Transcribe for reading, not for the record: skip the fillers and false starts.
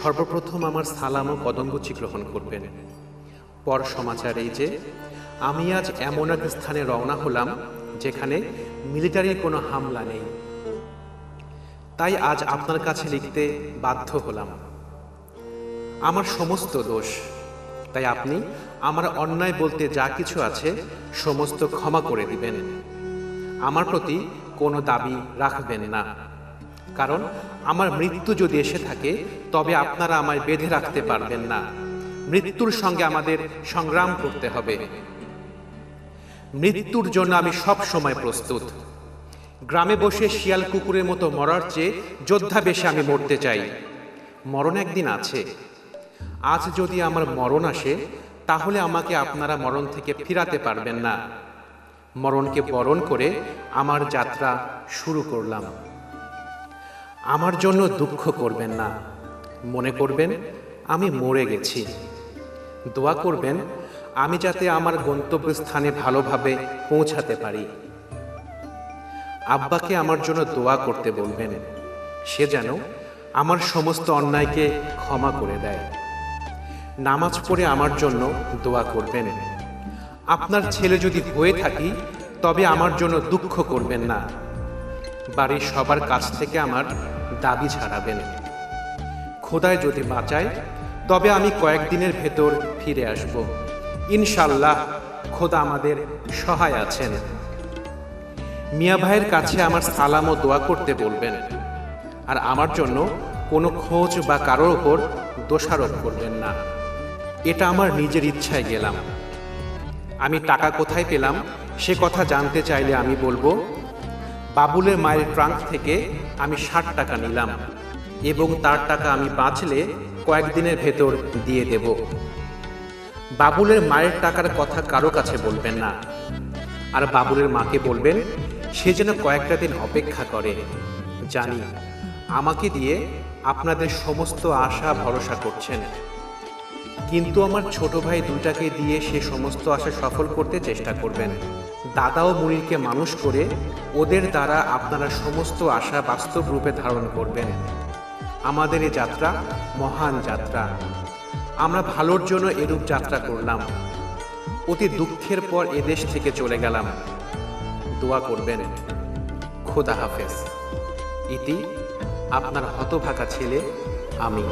সর্বপ্রথম আমার সালাম ও কদমবুচি গ্রহণ করবেন। পর সমাচার এই যে আমি আজ এমন এক স্থানে রওনা হলাম যেখানে মিলিটারির কোনো হামলা নেই, তাই আজ আপনার কাছে লিখতে বাধ্য হলাম। আমার সমস্ত দোষ, তাই আপনি আমার অন্যায় বলতে যা কিছু আছে সমস্ত ক্ষমা করে দিবেন। আমার প্রতি কোনো দাবি রাখবেন না, কারণ আমার মৃত্যু যদি এসে থাকে তবে আপনারা আমায় বেঁধে রাখতে পারবেন না। মৃত্যুর সঙ্গে আমাদের সংগ্রাম করতে হবে। মৃত্যুর জন্য আমি সব সময় প্রস্তুত। গ্রামে বসে শিয়াল কুকুরের মতো মরার চেয়ে যোদ্ধা বেশে আমি মরতে চাই। মরণ একদিন আছে। আজ যদি আমার মরণ আসে তাহলে আমাকে আপনারা মরণ থেকে ফিরাতে পারবেন না। মরণকে বরণ করে আমার যাত্রা শুরু করলাম। আমার জন্য দুঃখ করবেন না, মনে করবেন আমি মরে গেছি। দোয়া করবেন আমি যাতে আমার গন্তব্যস্থানে ভালোভাবে পৌঁছাতে পারি। আব্বাকে আমার জন্য দোয়া করতে বলবেন, সে যেন আমার সমস্ত অন্যায়কে ক্ষমা করে দেয়। নামাজ পড়ে আমার জন্য দোয়া করবেন। আপনার ছেলে যদি হয়ে থাকি তবে আমার জন্য দুঃখ করবেন না। বাড়ির সবার কাছ থেকে আমার দাবি ছাড়াবেন। খোদায় যদি বাঁচায় তবে আমি কয়েকদিনের ভেতর ফিরে আসব। ইনশাল্লাহ খোদা আমাদের সহায় আছেন। মিয়া ভাইয়ের কাছে আমার সালাম ও দোয়া করতে বলবেন, আর আমার জন্য কোনো খোঁজ বা কারোর ওপর দোষারোপ করবেন না। এটা আমার নিজের ইচ্ছায় গেলাম। আমি টাকা কোথায় পেলাম সে কথা জানতে চাইলে আমি বলবো, বাবুলের মায়ের ট্রাঙ্ক থেকে আমি 60 টাকা নিলাম এবং তার টাকা আমি বাঁচলে কয়েকদিনের ভেতর দিয়ে দেব। বাবুলের মায়ের টাকার কথা কারো কাছে বলবেন না। আর বাবুলের মাকে বলবেন সে যেন কয়েকটা দিন অপেক্ষা করে। জানি আমাকে দিয়ে আপনাদের সমস্ত আশা ভরসা করছেন, কিন্তু আমার ছোট ভাই দুইটাকে দিয়ে সে সমস্ত আশা সফল করতে চেষ্টা করবেন। দাদা ও মুনিরকে মানুষ করে ওদের দ্বারা আপনারা সমস্ত আশা বাস্তব রূপে ধারণ করবেন। আমাদের এই যাত্রা মহান যাত্রা। আমরা ভালোর জন্য এরূপ যাত্রা করলাম। অতি দুঃখের পর এদেশ থেকে চলে গেলাম। দোয়া করবেন। খোদা হাফেজ। ইতি আপনার হতভাগা ছেলে আমি।